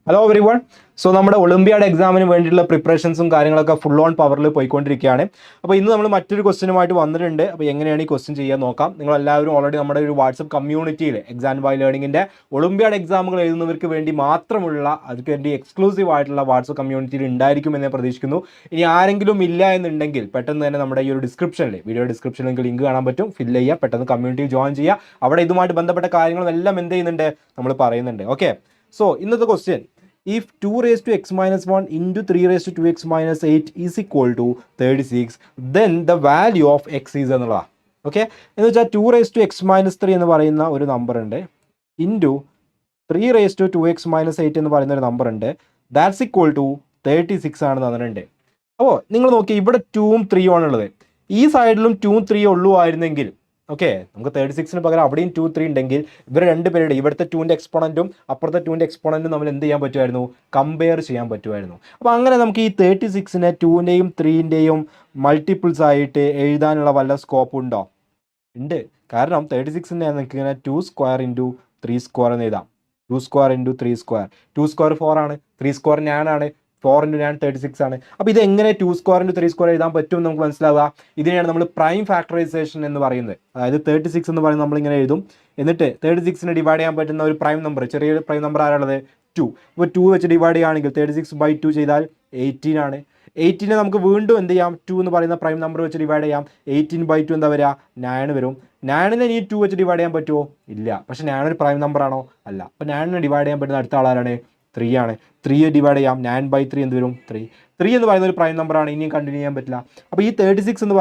Hello every one. So നമ്മുടെ olympiad എക്സാമിന് വേണ്ടിയിട്ടുള്ള പ്രിപ്പറേഷൻസും കാര്യങ്ങളൊക്കെ ഫുൾ ഓൺ പവറിൽ പോയിക്കൊണ്ടിരിക്കുകയാണ്. അപ്പോൾ ഇന്ന് നമ്മൾ മറ്റൊരു ക്വസ്റ്റ്യനുമായിട്ട് വന്നിട്ടുണ്ട്. അപ്പോൾ എങ്ങനെയാണ് ഈ ക്വസ്റ്റ്യൻ ചെയ്യാൻ നോക്കാം. നിങ്ങളെല്ലാവരും ഓൾറെഡി നമ്മുടെ ഒരു വാട്സപ്പ് കമ്മ്യൂണിറ്റിയിൽ എക്സാം ബൈ ലേണിങ്ങിൻ്റെ ഒളിമ്പിയാഡ് എക്സാമുകൾ എഴുതുന്നവർക്ക് വേണ്ടി മാത്രമുള്ള അതിന് വേണ്ടി എക്സ്ക്ലൂസീവ് ആയിട്ടുള്ള വാട്സപ്പ് കമ്മ്യൂണിറ്റിയിൽ ഉണ്ടായിരിക്കുമെന്ന് ഞാൻ പ്രതീക്ഷിക്കുന്നു. ഇനി ആരെങ്കിലും ഇല്ല എന്നുണ്ടെങ്കിൽ പെട്ടെന്ന് തന്നെ നമ്മുടെ ഈ ഒരു ഡിസ്ക്രിപ്ഷനിൽ വീഡിയോ ഡിസ്ക്രിപ്ഷനിൽ നിങ്ങൾക്ക് ലിങ്ക് കാണാൻ പറ്റും. ഫില്ല് ചെയ്യുക, പെട്ടെന്ന് കമ്മ്യൂണിറ്റിയിൽ ജോയിൻ ചെയ്യുക. അവിടെ ഇതുമായിട്ട് ബന്ധപ്പെട്ട കാര്യങ്ങളും എല്ലാം എന്ത് ചെയ്യുന്നുണ്ട്, നമ്മൾ പറയുന്നുണ്ട്. ഓക്കെ, സോ ഇന്നത്തെ question, if 2 raised to x minus 1 into 3 raised to 2x minus 8 is equal to 36, then the value of x is എന്നുള്ളതാണ്. ഓക്കെ, എന്ന് വെച്ചാൽ 2 raised to x minus 3 എന്ന് പറയുന്ന ഒരു നമ്പർ ഉണ്ട്, into 3 raised to 2x minus 8 എന്ന് പറയുന്ന ഒരു നമ്പർ ഉണ്ട്, ദാറ്റ്സ് ഈക്വൽ ടു 36 ആണ് തന്നിട്ടുണ്ട്. അപ്പോൾ നിങ്ങൾ നോക്കി, ഇവിടെ 2ഉം 3ഉം ആണുള്ളത്. ഈ സൈഡിലും 2ഉം 3ഉം ഉള്ളൂ ആയിരുന്നെങ്കിൽ ഓക്കെ, നമുക്ക് 36ന് പകരം അവിടെയും 2, 3 ഉണ്ടെങ്കിൽ ഇവർ രണ്ടുപേരുടെ ഇവിടുത്തെ 2ൻ്റെ എക്സ്പോണൻറ്റും അപ്പുറത്തെ 2ൻ്റെ എക്സ്പോണൻറ്റും നമ്മൾ എന്ത് ചെയ്യാൻ പറ്റുമായിരുന്നു, കമ്പയർ ചെയ്യാൻ പറ്റുമായിരുന്നു. അപ്പോൾ അങ്ങനെ നമുക്ക് ഈ 36നെ 2ൻ്റെയും 3ൻ്റെയും മൾട്ടിപ്പിൾസ് ആയിട്ട് എഴുതാനുള്ള വല്ല സ്കോപ്പ് ഉണ്ടോ? ഉണ്ട്. കാരണം 36നെ നമുക്ക് ഇങ്ങനെ 2 സ്ക്വയർ ഇൻറ്റു 3 സ്ക്വയർ എന്ന് എഴുതാം. 2 സ്ക്വയർ ഇൻറ്റു 3 സ്ക്വയർ, 2 സ്ക്വയർ 4 ആണ്, 3 സ്ക്വയർ 9 ആണ്, 4 ഇൻറ്റു 9 36 ആണ്. അപ്പോൾ ഇത് എങ്ങനെ 2 സ്ക്വയർ ഇൻറ്റു 3 സ്ക്വയർ എഴുതാൻ പറ്റും നമുക്ക് മനസ്സിലാവുക. ഇതിനെയാണ് നമ്മൾ പ്രൈം ഫാക്ടറൈസേഷൻ എന്ന് പറയുന്നത്. അതായത് 36 എന്ന് പറയുന്നത് നമ്മളിങ്ങനെ എഴുതും, എന്നിട്ട് 36നെ ഡിവൈഡ് ചെയ്യാൻ പറ്റുന്ന ഒരു പ്രൈം നമ്പർ, ചെറിയൊരു പ്രൈം നമ്പർ ആരാണുള്ളത്, 2. അപ്പോൾ 2 വെച്ച് ഡിവൈഡ് ചെയ്യുകയാണെങ്കിൽ 36/2 ചെയ്താൽ 18 ആണ്. 18നെ നമുക്ക് വീണ്ടും എന്ത് ചെയ്യാം, 2 എന്ന് പറയുന്ന പ്രൈം നമ്പർ വെച്ച് ഡിവൈഡ് ചെയ്യാം. 18/2 എന്താ വരിക, 9 വരും. 9നെ ഇനി 2 വെച്ച് ഡിവൈഡ് ചെയ്യാൻ പറ്റുമോ? ഇല്ല. പക്ഷേ 9 ഒരു പ്രൈം നമ്പർ ആണോ? അല്ല. അപ്പോൾ 9നെ ഡിവൈഡ് ചെയ്യാൻ പറ്റുന്ന അടുത്ത ആളാരാണ്, 3 ആണ്. 3 ഡിവൈഡ് ചെയ്യാം, 9/3 എന്ത് വരും, 3 എന്ന് പറയുന്ന ഒരു പ്രൈം നമ്പറാണ്, ഇനിയും കണ്ടിന്യൂ ചെയ്യാൻ പറ്റില്ല. അപ്പോൾ ഈ 36 എന്ന്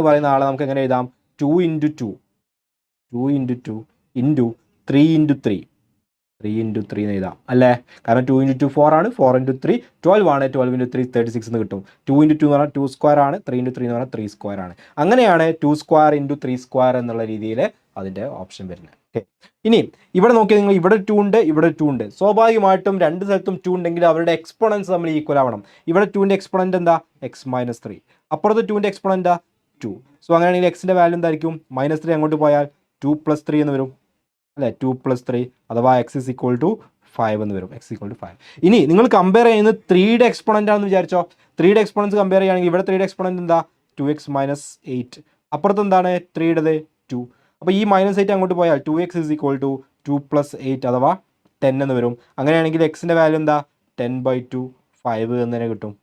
പറയുന്ന ആളെ നമുക്ക് എങ്ങനെ എഴുതാം, 2 ഇൻറ്റു 2 ഇൻറ്റു 3 ഇൻറ്റു 3 എന്ന് എഴുതാം അല്ലേ. കാരണം 2 ഇൻറ്റു 2 4 ആണ്, 4 ഇൻറ്റു 3 12 ആണ്, 12 ഇൻറ്റു 3 36 എന്ന് കിട്ടും. 2 ഇൻറ്റു 2 എന്ന് പറഞ്ഞാൽ 2 സ്ക്വയർ ആണ്, 3 ഇൻറ്റു 3 എന്ന് പറഞ്ഞാൽ 3 സ്ക്വയർ ആണ്. അങ്ങനെയാണ് 2 സ്ക്വയർ ഇൻറ്റു 3 സ്ക്വയർ എന്നുള്ള രീതിയിൽ അതിൻ്റെ ഓപ്ഷൻ വരുന്നത്. ഓക്കെ, ഇനി ഇവിടെ നോക്കിയാൽ നിങ്ങൾ ഇവിടെ 2 ഉണ്ട്, ഇവിടെ 2 ഉണ്ട്. സ്വാഭാവികമായിട്ടും രണ്ട് സ്ഥലത്തും 2 ഉണ്ടെങ്കിൽ അവരുടെ എക്സ്പോണൻസ് നമ്മൾ ഈക്വൽ ആവണം. ഇവിടെ 2ൻ്റെ എക്സ്പോണൻറ്റ് എന്താ, x-3. അപ്പുറത്ത് 2ൻ്റെ എക്സ്പോണൻറ്റാ 2. സോ അങ്ങനെയാണെങ്കിൽ എക്സിൻ്റെ വാല്യൂ എന്തായിരിക്കും, -3 അങ്ങോട്ട് പോയാൽ 2 + 3 എന്ന് വരും അല്ലേ. 2 + 3 അഥവാ x = 5 എന്ന് വരും. x = 5. ഇനി നിങ്ങൾ കമ്പയർ ചെയ്യുന്നത് 3യുടെ എക്സ്പോണൻ്റ് ആണെന്ന് വിചാരിച്ചോ. 3യുടെ എക്സ്പോണൻസ് കമ്പയർ ചെയ്യുകയാണെങ്കിൽ ഇവിടെ 3യുടെ എക്സ്പോണൻ്റ് എന്താ, 2x - 8. അപ്പുറത്ത് എന്താണ് 3യുടേത് 2. അപ്പോൾ ഈ -8 അങ്ങോട്ട് പോയാൽ 2x = 2 + 8 അഥവാ 10 എന്ന് വരും. അങ്ങനെയാണെങ്കിൽ എക്സിൻ്റെ വാല്യൂ എന്താ, 10/2 5 എന്ന് തന്നെ കിട്ടും.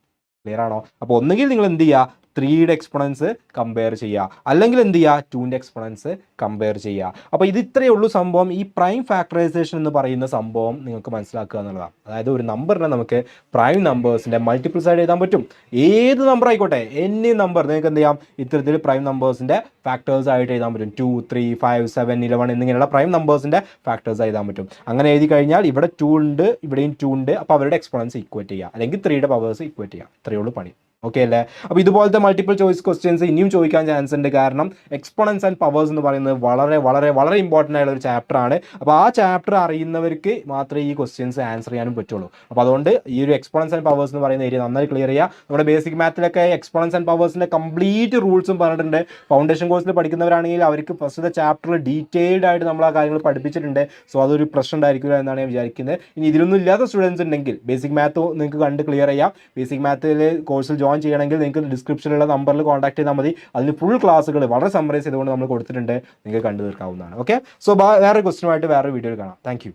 ക്ലിയർ ആണോ? അപ്പോൾ ഒന്നുകിൽ നിങ്ങൾ എന്ത് ചെയ്യുക, 3യുടെ എക്സ്പോണൻസ് കമ്പയർ ചെയ്യുക, അല്ലെങ്കിൽ എന്ത് ചെയ്യുക, 2ൻ്റെ എക്സ്പോണൻസ് കമ്പയർ ചെയ്യുക. അപ്പോൾ ഇത് ഇത്രയേ ഉള്ളൂ സംഭവം. ഈ പ്രൈം ഫാക്ടറൈസേഷൻ എന്ന് പറയുന്ന സംഭവം നിങ്ങൾക്ക് മനസ്സിലാക്കുക എന്നുള്ളതാണ്. അതായത് ഒരു നമ്പറിനെ നമുക്ക് പ്രൈം നമ്പേഴ്സിൻ്റെ മൾട്ടിപ്പിൾസ് ആയിട്ട് എഴുതാൻ പറ്റും. ഏത് നമ്പർ ആയിക്കോട്ടെ, എനി നമ്പർ നിങ്ങൾക്ക് എന്ത് ചെയ്യാം, ഇത്തരത്തിൽ പ്രൈം നമ്പേഴ്സിൻ്റെ ഫാക്ടേഴ്സ് ആയിട്ട് എഴുതാൻ പറ്റും. 2, 3, 5, 7, 11 എന്നിങ്ങനെയുള്ള പ്രൈം നമ്പേഴ്സിൻ്റെ ഫാക്ടേഴ്സ് എഴുതാൻ പറ്റും. അങ്ങനെ എഴുതി കഴിഞ്ഞാൽ ഇവിടെ 2 ഉണ്ട്, ഇവിടെയും 2 ഉണ്ട്. അപ്പോൾ അവരുടെ എക്സ്പോണൻസ് ഈക്വേറ്റ് ചെയ്യുക, അല്ലെങ്കിൽ 3യുടെ പവേഴ്സ് ഈക്വേറ്റ് ചെയ്യുക. ഇത്രയേ ഉള്ളൂ പണി. ഓക്കെ അല്ലേ? അപ്പോൾ ഇതുപോലത്തെ മൾട്ടിപ്പിൾ ചോയ്സ് ക്വസ്റ്റ്യൻസ് ഇനിയും ചോദിക്കാൻ ചാൻസ് ഉണ്ട്. കാരണം എക്സ്പോണൻസ് ആൻഡ് പവേഴ്സ് എന്ന് പറയുന്നത് വളരെ വളരെ വളരെ ഇമ്പോർട്ടൻ്റ് ആയിട്ടുള്ള ഒരു ചാപ്റ്റർ ആണ്. അപ്പോൾ ആ ചാപ്റ്റർ അറിയുന്നവർക്ക് മാത്രമേ ഈ ക്വസ്റ്റ്യൻസ് ആൻസർ ചെയ്യാനും പറ്റുള്ളൂ. അപ്പോൾ അതുകൊണ്ട് ഈ ഒരു എക്സ്പോണൻസ് ആൻഡ് പവേഴ്സ് എന്ന് പറയുന്ന ഏരിയ നന്നായി ക്ലിയർ ചെയ്യുക. നമ്മുടെ ബേസിക് മാത്തിലൊക്കെ എക്സ്പോണൻസ് ആൻഡ് പവേഴ്സിൻ്റെ കംപ്ലീറ്റ് റൂൾസും പറഞ്ഞിട്ടുണ്ട്. ഫൗണ്ടേഷൻ കോഴ്സിൽ പഠിക്കുന്നവരാണെങ്കിൽ അവർക്ക് ഫസ്റ്റത്തെ ചാപ്റ്ററിൽ ഡീറ്റെയിൽഡ് ആയിട്ട് നമ്മൾ ആ കാര്യങ്ങൾ പഠിപ്പിച്ചിട്ടുണ്ട്. സോ അതൊരു പ്രശ്നം ഉണ്ടായിരിക്കില്ല എന്നാണ് ഞാൻ വിചാരിക്കുന്നത്. ഇനി ഇതിലൊന്നും ഇല്ലാത്ത സ്റ്റുഡൻസ് ഉണ്ടെങ്കിൽ ബേസിക് മാത്ത് നിങ്ങൾക്ക് കണ്ട് ക്ലിയർ ചെയ്യാം. ബേസിക് മാത്തിൽ കോഴ്സിൽ ജോയിൻ ചെയ്യണമെങ്കിൽ നിങ്ങൾക്ക് ഡിസ്ക്രിപ്ഷനിലുള്ള നമ്പറിൽ കോൺടാക്ട് ചെയ്താൽ മതി. അതിന് ഫുൾ ക്ലാസ്സുകൾ വളരെ സമ്മറൈസ് ചെയ്തുകൊണ്ട് നമ്മൾ കൊടുത്തിട്ടുണ്ട്, നിങ്ങൾക്ക് കണ്ടു തീർക്കാവുന്നതാണ്. ഓക്കെ, സോ വേറെ ക്വസ്റ്റ്യനുമായിട്ട് വേറെ വീഡിയോയിൽ കാണാം. താങ്ക്